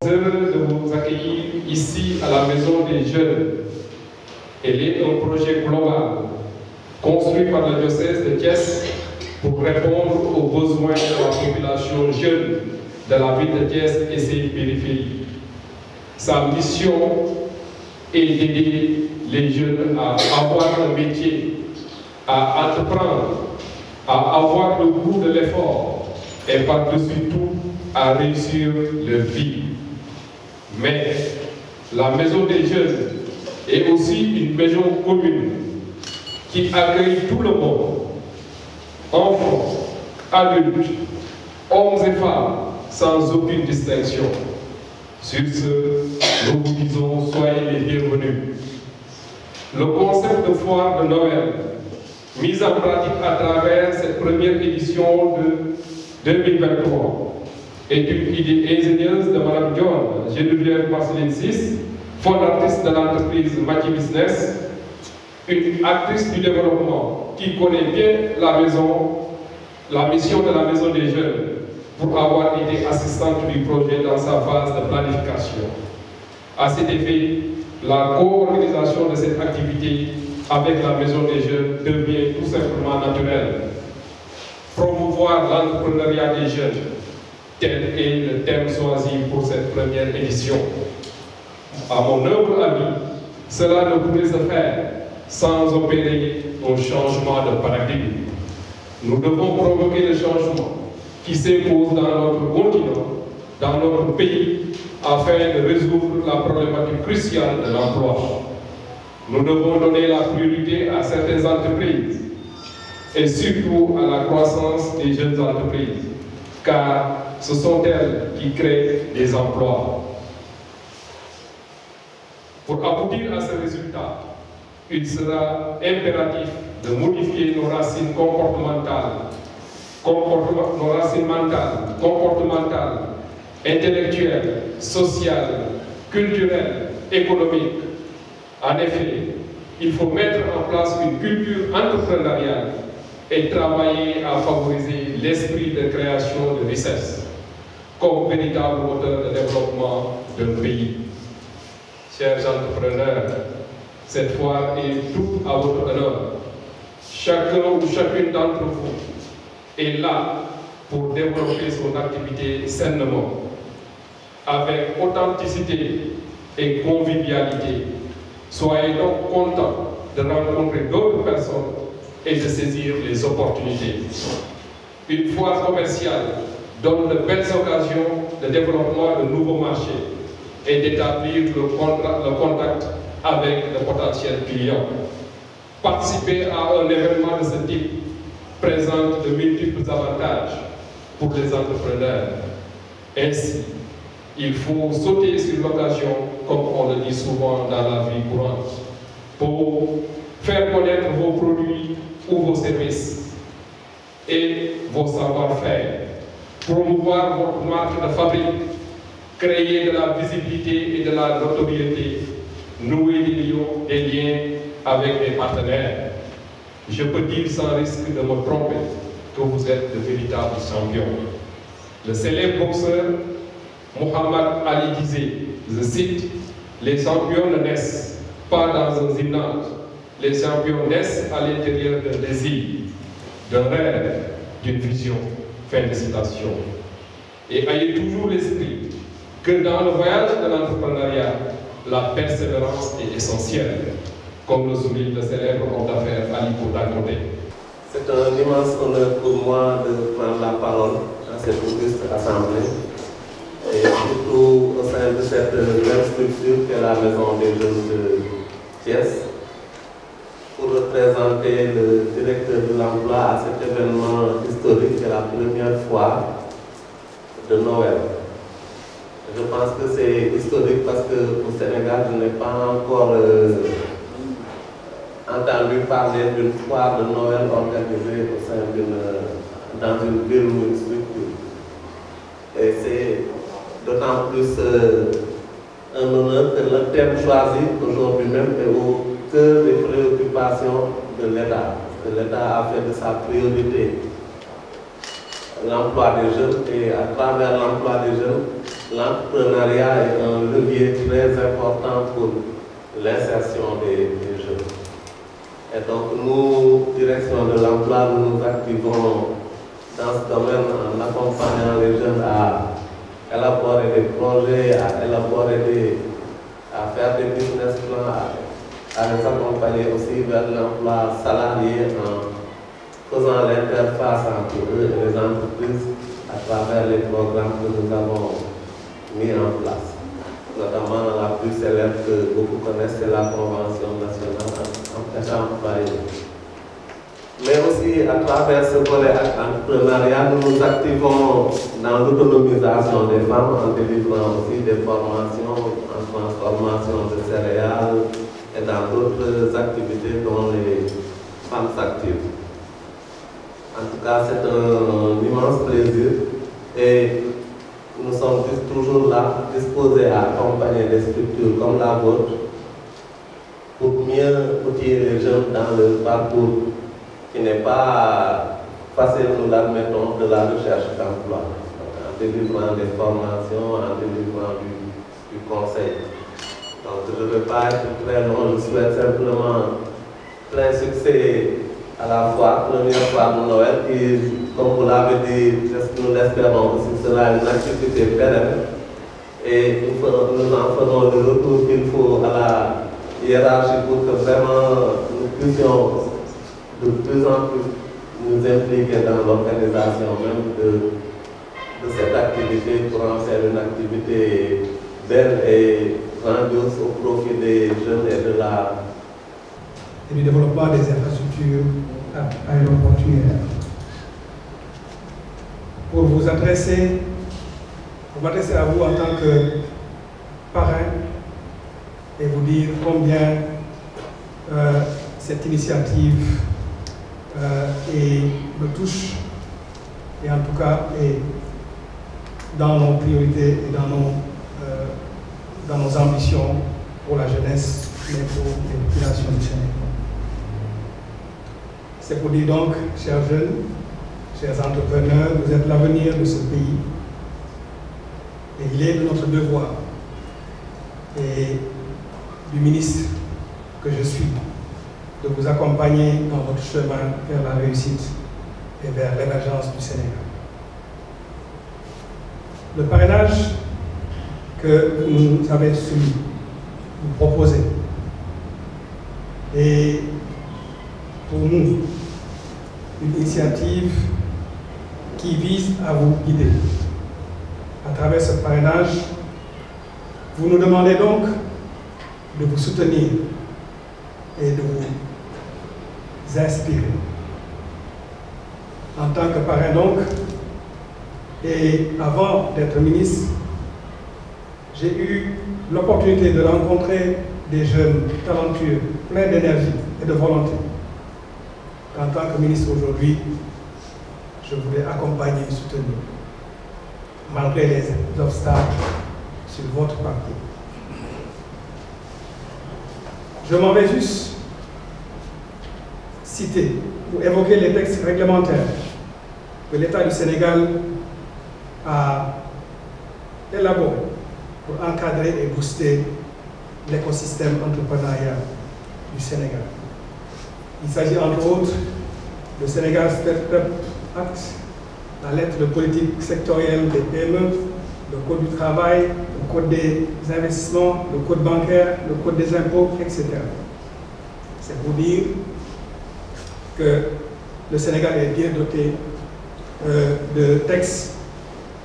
Heureux de vous accueillir ici à la Maison des Jeunes. Elle est un projet global construit par le diocèse de Thiès pour répondre aux besoins de la population jeune de la ville de Thiès et ses périphéries. Sa mission est d'aider les jeunes à avoir un métier, à entreprendre, à avoir le goût de l'effort et par-dessus tout à réussir leur vie. Mais la Maison des Jeunes est aussi une maison commune qui accueille tout le monde, enfants, adultes, hommes et femmes, sans aucune distinction. Sur ce, nous vous disons, soyez les bienvenus. Le concept de foire de Noël, mis en pratique à travers cette première édition de 2023, est une idée ingénieuse de Mme John Geneviève Marceline VI, fondatrice de l'entreprise Maki Business, une actrice du développement qui connaît bien la mission de la Maison des Jeunes pour avoir été assistante du projet dans sa phase de planification. À cet effet, la co-organisation de cette activité avec la Maison des Jeunes devient tout simplement naturelle. Promouvoir l'entrepreneuriat des jeunes, tel est le thème choisi pour cette première édition. À mon humble avis, cela ne pourrait se faire sans opérer un changement de paradigme. Nous devons provoquer le changement qui s'impose dans notre continent, dans notre pays, afin de résoudre la problématique cruciale de l'emploi. Nous devons donner la priorité à certaines entreprises et surtout à la croissance des jeunes entreprises, car ce sont elles qui créent des emplois. Pour aboutir à ce résultat, il sera impératif de modifier nos racines comportementales, comportementales, intellectuelles, sociales, culturelles, économiques. En effet, il faut mettre en place une culture entrepreneuriale et travailler à favoriser l'esprit de création de richesse comme véritable moteur de développement d'un pays. Chers entrepreneurs, cette foire est toute à votre honneur. Chacun ou chacune d'entre vous est là pour développer son activité sainement, avec authenticité et convivialité. Soyez donc contents de rencontrer d'autres personnes et de saisir les opportunités. Une foire commerciale donne de belles occasions de développement de nouveaux marchés et d'établir le contact avec de potentiels clients. Participer à un événement de ce type présente de multiples avantages pour les entrepreneurs. Ainsi, il faut sauter sur l'occasion, comme on le dit souvent dans la vie courante, pour faire connaître vos produits ou vos services et vos savoir-faire, promouvoir votre marque de fabrique, créer de la visibilité et de la notoriété, nouer des liens avec des partenaires. Je peux dire sans risque de me tromper que vous êtes de véritables champions. Le célèbre boxeur Muhammad Ali disait, je cite, « Les champions ne naissent pas dans un gymnase, les champions naissent à l'intérieur d'un désir, d'un rêve, d'une vision. » Fin de citation. Et ayez toujours l'esprit que dans le voyage de l'entrepreneuriat, la persévérance est essentielle, comme le souligne le célèbre homme d'affaires Aliko Dangote. C'est un immense honneur pour moi de prendre la parole dans cette auguste assemblée, et surtout au sein de cette même structure qu'est la Maison des Jeunes de Thiès, pour représenter le directeur de l'emploi à cet événement historique, qui est la première fois de Noël. Je pense que c'est historique parce que au Sénégal, je n'ai pas encore entendu parler d'une foire de Noël organisée au sein dans une ville ou une structure. Et c'est d'autant plus un honneur que le thème choisi aujourd'hui même est au cœur des préoccupations de l'État. Parce que l'État a fait de sa priorité l'emploi des jeunes, et à travers l'emploi des jeunes, l'entrepreneuriat est un levier très important pour l'insertion des jeunes. Et donc nous, direction de l'emploi, nous nous activons dans ce domaine en accompagnant les jeunes à élaborer des projets, à faire des business plans, à les accompagner aussi vers l'emploi salarié en faisant l'interface entre eux et les entreprises à travers les programmes que nous avons mis en place. Notamment la plus célèbre que beaucoup connaissent, c'est la Convention nationale employée. Mais aussi à travers ce volet entrepreneuriat, nous nous activons dans l'autonomisation des femmes en délivrant aussi des formations en transformation de céréales et dans d'autres activités dont les femmes s'activent. En tout cas, c'est un immense plaisir et nous sommes toujours là, disposés à accompagner des structures comme la vôtre pour mieux outiller les jeunes dans le parcours qui n'est pas facile, nous l'admettons, de la recherche d'emploi, en délivrant des formations, en délivrant du conseil. Donc je ne vais pas être très long, je souhaite simplement plein succès à la fois, première fois de Noël, qui, comme vous l'avez dit, nous l'espérons aussi, sera une activité pérenne. Et nous en ferons le retour qu'il faut à la hiérarchie pour que vraiment nous puissions de plus en plus nous impliquer dans l'organisation même de cette activité pour en faire une activité belle et grandiose au profit des jeunes et du développement des infrastructures aéroportuaires. Pour m'adresser à vous en tant que parrain et vous dire combien cette initiative me touche et en tout cas est dans nos priorités et dans nos ambitions pour la jeunesse et pour les populations du Sénégal. C'est pour dire donc, chers jeunes, chers entrepreneurs, vous êtes l'avenir de ce pays et il est de notre devoir et du ministre que je suis de vous accompagner dans votre chemin vers la réussite et vers l'émergence du Sénégal. Le parrainage que vous nous avez soumis, vous proposez, est pour nous une initiative qui vise à vous guider. À travers ce parrainage, vous nous demandez donc de vous soutenir et de vous inspirer. En tant que parrain donc, et avant d'être ministre, j'ai eu l'opportunité de rencontrer des jeunes talentueux, pleins d'énergie et de volonté. En tant que ministre aujourd'hui, je voulais accompagner et soutenir, malgré les obstacles sur votre parcours. Je m'en vais juste citer ou évoquer les textes réglementaires que l'État du Sénégal a élaborés pour encadrer et booster l'écosystème entrepreneurial du Sénégal. Il s'agit entre autres du Sénégal Startup Act, la lettre de politique sectorielle des PME, le code du travail, le code des investissements, le code bancaire, le code des impôts, etc. C'est pour dire que le Sénégal est bien doté de textes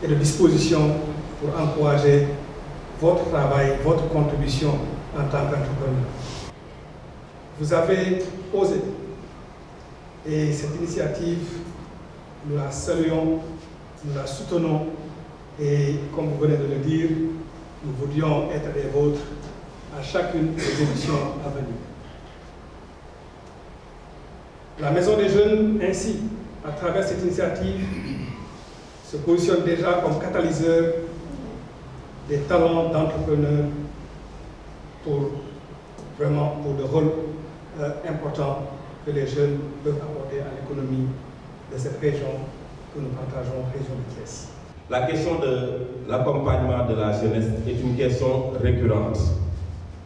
et de dispositions pour encourager votre travail, votre contribution en tant qu'entrepreneur. Vous avez osé et cette initiative, nous la saluons, nous la soutenons et comme vous venez de le dire, nous voudrions être des vôtres à chacune des éditions à venir. La Maison des Jeunes, ainsi, à travers cette initiative, se positionne déjà comme catalyseur des talents d'entrepreneurs pour le rôle important que les jeunes peuvent apporter à l'économie de cette région que nous partageons, région de Thiès. La question de l'accompagnement de la jeunesse est une question récurrente,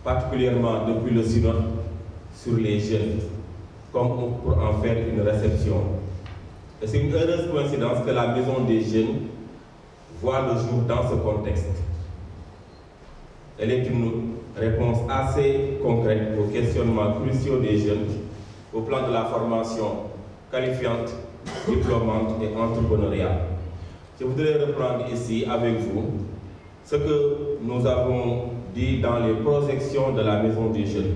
particulièrement depuis le synode sur les jeunes, comme pour en faire une réception. Et c'est une heureuse coïncidence que la Maison des Jeunes voit le jour dans ce contexte. Elle est une réponse assez concrète aux questionnements cruciaux des jeunes au plan de la formation qualifiante, diplômante et entrepreneuriale. Je voudrais reprendre ici avec vous ce que nous avons dit dans les projections de la Maison des Jeunes,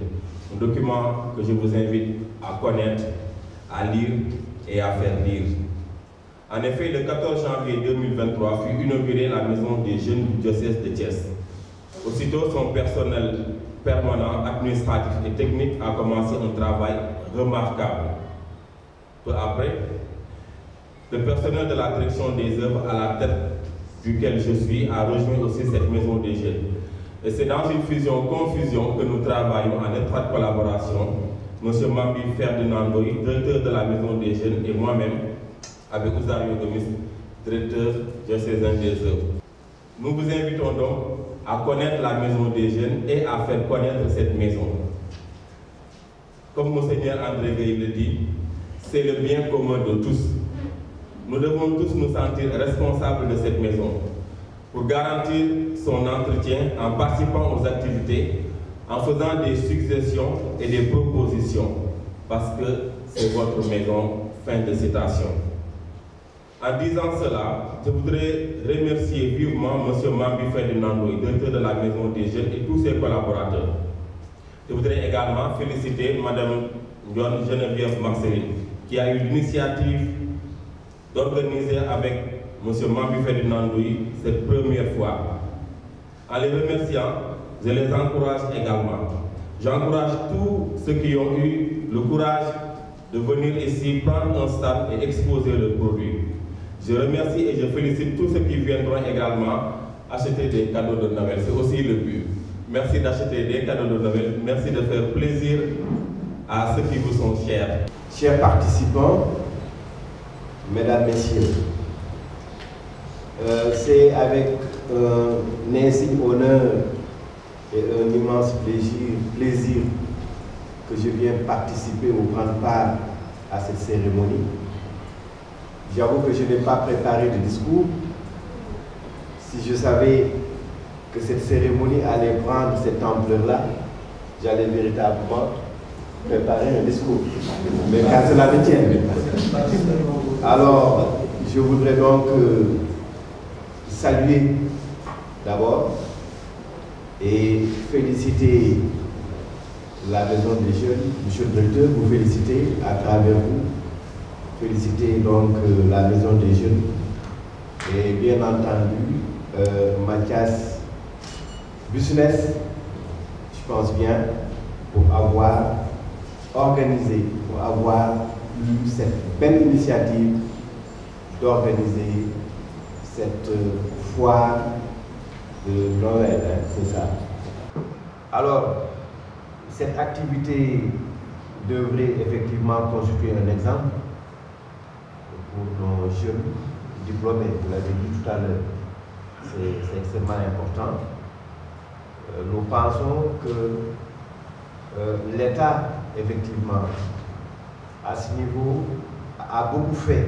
un document que je vous invite à connaître, à lire et à faire lire. En effet, le 14 janvier 2023 fut inaugurée la Maison des Jeunes du diocèse de Thiès. Aussitôt, son personnel permanent, administratif et technique a commencé un travail remarquable. Peu après, le personnel de la direction des œuvres à la tête duquel je suis a rejoint aussi cette Maison des Jeunes. Et c'est dans une fusion-confusion que nous travaillons en étroite collaboration, M. Mambi Ferdinand Ndoye, directeur de la Maison des Jeunes, et moi-même, avec Ousario Gomis, directeur diocésain des œuvres. Nous vous invitons donc à connaître la Maison des Jeunes et à faire connaître cette maison. Comme Monseigneur André Gueye le dit, c'est le bien commun de tous. Nous devons tous nous sentir responsables de cette maison pour garantir son entretien en participant aux activités, en faisant des suggestions et des propositions, parce que c'est votre maison. Fin de citation. En disant cela, je voudrais remercier vivement M. Mambi Ferdinand Ndoye, directeur de la Maison des Jeunes, et tous ses collaborateurs. Je voudrais également féliciter Mme Geneviève Marceline, qui a eu l'initiative d'organiser avec M. Mambi Ferdinand Ndoye cette première fois. En les remerciant, je les encourage également. J'encourage tous ceux qui ont eu le courage de venir ici prendre un stand et exposer le produit. Je remercie et je félicite tous ceux qui viendront également acheter des cadeaux de Noël. C'est aussi le but. Merci d'acheter des cadeaux de Noël. Merci de faire plaisir à ceux qui vous sont chers. Chers participants, Mesdames, Messieurs, c'est avec un insigne honneur et un immense plaisir que je viens participer ou prendre part à cette cérémonie. J'avoue que je n'ai pas préparé de discours. Si je savais que cette cérémonie allait prendre cette ampleur-là, j'allais véritablement préparer un discours. Mais qu'à cela ne tienne. Alors, je voudrais donc saluer d'abord et féliciter la Maison des Jeunes, Monsieur le Directeur, vous féliciter à travers vous. Féliciter donc la Maison des Jeunes et bien entendu Mathias Business, je pense bien, pour avoir organisé, pour avoir eu cette belle initiative d'organiser cette foire de Noël, hein, c'est ça. Alors, cette activité devrait effectivement constituer un exemple pour nos jeunes diplômés. Vous l'avez dit tout à l'heure, c'est extrêmement important. Nous pensons que l'État, effectivement, à ce niveau, a beaucoup fait.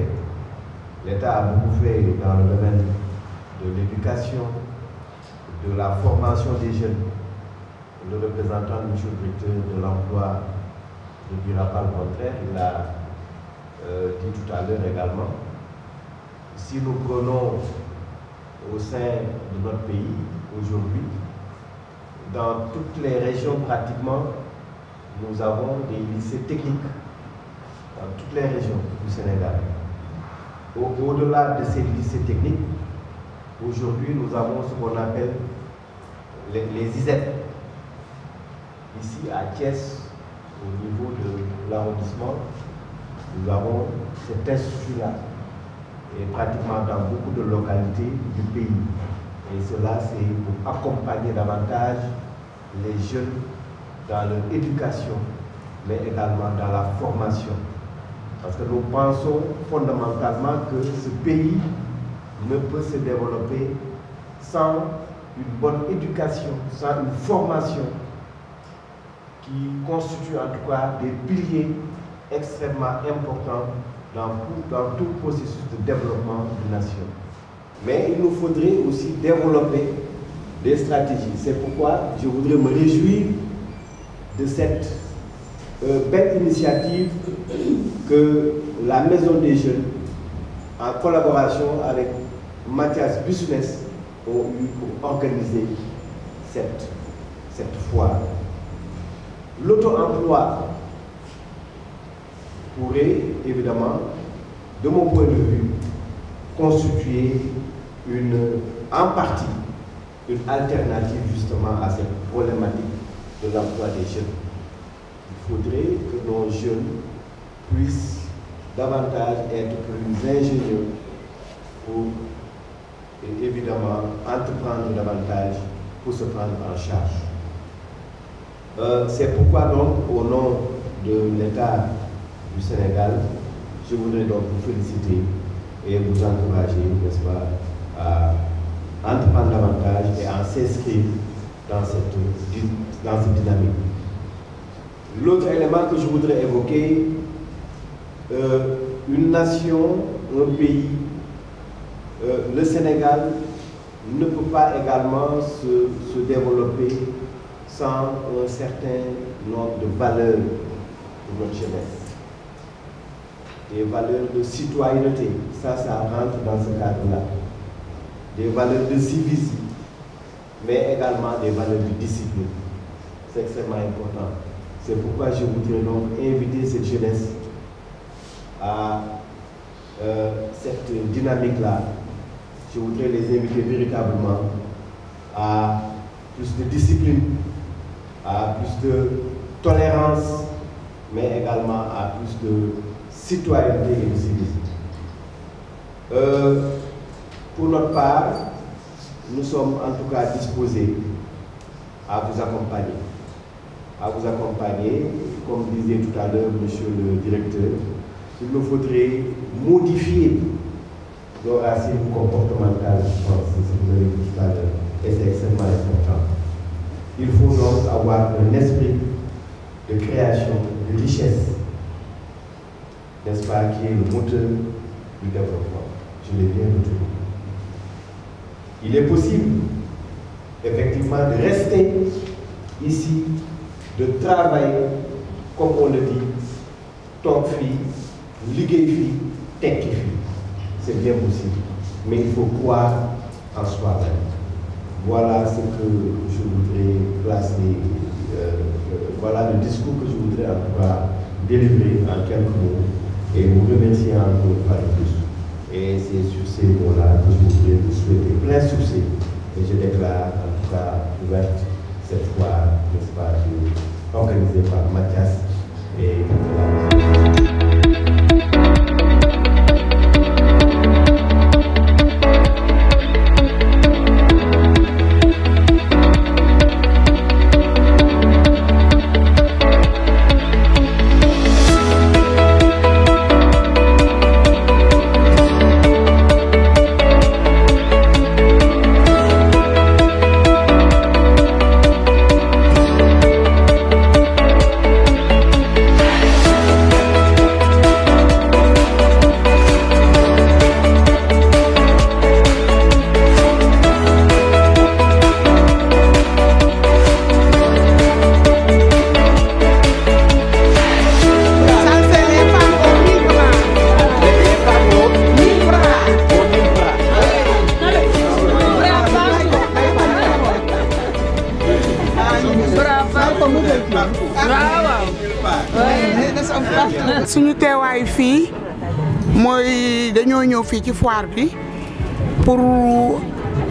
L'État a beaucoup fait dans le domaine de l'éducation, de la formation des jeunes. Le représentant du directeur de l'emploi ne dira pas le contraire, il l'a dit tout à l'heure également. Si nous prenons au sein de notre pays aujourd'hui, dans toutes les régions pratiquement, nous avons des lycées techniques dans toutes les régions du Sénégal. Au-delà de ces lycées techniques, aujourd'hui nous avons ce qu'on appelle les ISEP. Ici à Thiès, au niveau de l'arrondissement, nous avons cet institut-là, et pratiquement dans beaucoup de localités du pays. Et cela, c'est pour accompagner davantage les jeunes dans leur éducation, mais également dans la formation. Parce que nous pensons fondamentalement que ce pays ne peut se développer sans une bonne éducation, sans une formation qui constitue en tout cas des piliers extrêmement importants dans tout processus de développement d'une nation. Mais il nous faudrait aussi développer des stratégies. C'est pourquoi je voudrais me réjouir de cette belle initiative que la Maison des Jeunes, en collaboration avec Mathias Business, ont eu pour organiser cette foire. L'auto-emploi pourrait évidemment, de mon point de vue, constituer en partie une alternative justement à cette problématique de l'emploi des jeunes. Il faudrait que nos jeunes puissent davantage être plus ingénieux pour évidemment entreprendre davantage pour se prendre en charge. C'est pourquoi donc au nom de l'État du Sénégal, je voudrais donc vous féliciter et vous encourager, n'est-ce pas, à entreprendre davantage et à s'inscrire dans cette dynamique. L'autre élément que je voudrais évoquer, une nation, un pays, le Sénégal ne peut pas également se développer sans un certain nombre de valeurs pour notre jeunesse. Des valeurs de citoyenneté, ça rentre dans ce cadre-là. Des valeurs de civisme, mais également des valeurs de discipline. C'est extrêmement important. C'est pourquoi je voudrais donc inviter cette jeunesse à cette dynamique-là. Je voudrais les inviter véritablement à plus de discipline, à plus de tolérance, mais également à plus de citoyenneté et de civisme. Pour notre part, nous sommes en tout cas disposés à vous accompagner. Comme disait tout à l'heure monsieur le directeur, il nous faudrait modifier nos racines comportementales, je pense, c'est ce que vous avez dit tout à l'heure, et c'est extrêmement important. Il faut donc avoir un esprit de création, de richesse, n'est-ce pas, qui est le moteur du développement. Je l'ai bien retenu. Il est possible, effectivement, de rester ici, de travailler, comme on le dit, toog fii, liggéey fii, tekki fii. C'est bien possible, mais il faut croire en soi-même. Voilà ce que je voudrais placer, voilà le discours que je voudrais en tout cas délivrer en quelques mots et vous remercier encore une fois de plus. Et c'est sur ces mots-là que je voudrais vous souhaiter plein succès. Et je déclare en tout cas ouverte cette fois, n'est-ce pas, organisée par Mathias et suñu teewaay fii mooy dañoo ñëw fii ci foire bi pour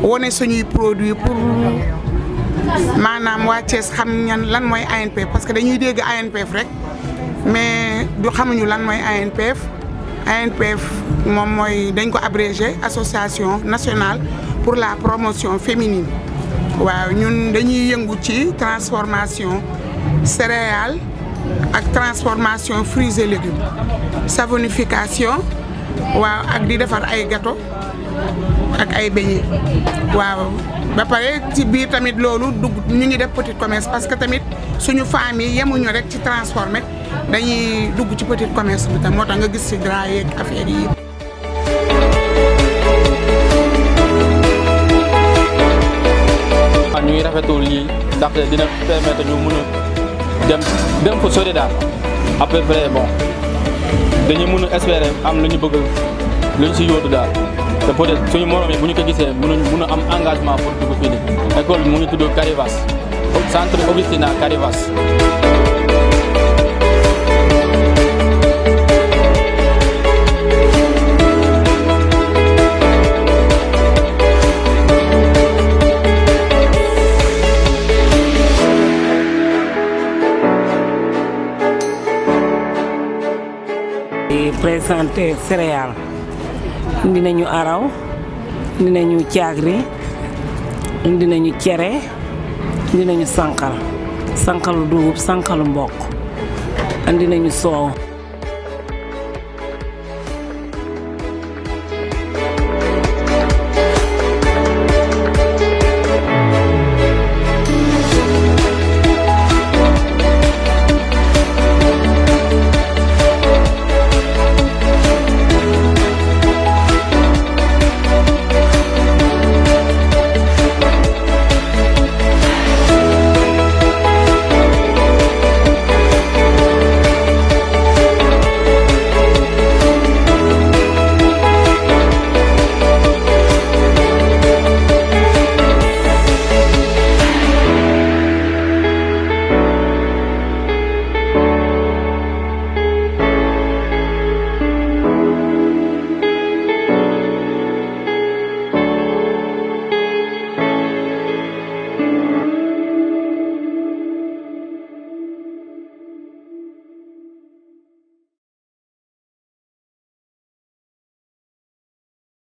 wone suñuy produit pour maanaam waa Thiès xam ñan lan mooy ANPF parce que dañuy dégg ANPF rek mais du xamuñu lan mooy ANPF. ANPF moom mooy dañ ko abrégé association nationale pour la promotion féminine waaw ñun dañuy yëngu ci transformation céréales ak transformation fruits et légumes savonification waaw ak di defar ay gâteau ak ay beignet waaw ba pare ci biir tamit loolu dugg ñu ngi def petit commerce parce que tamit suñu famille yemuñu rek ci transformé dañuy dugg ci petit commerce bi tam moo tax nga gis ci drap yeeg affaire yi. ñu ngi rafetlu lii ndaxte dina permettre ñu mën a dem fa sori daal à peu près bon dañuy mën a espérer am lu ñu bëgg lu ñu si yóotu daal te peut-être suñu morom yi bu ñu ko gisee mën a am engagement pour dugg fii nii école bi mu ngi tudd Carivas centre Augustina Carivas. présenté céréales indi nañu araw indi nañu caagri indi nañu cere indi nañu sànqal sànqalu dugub sànqalu mboq indi nañu soow.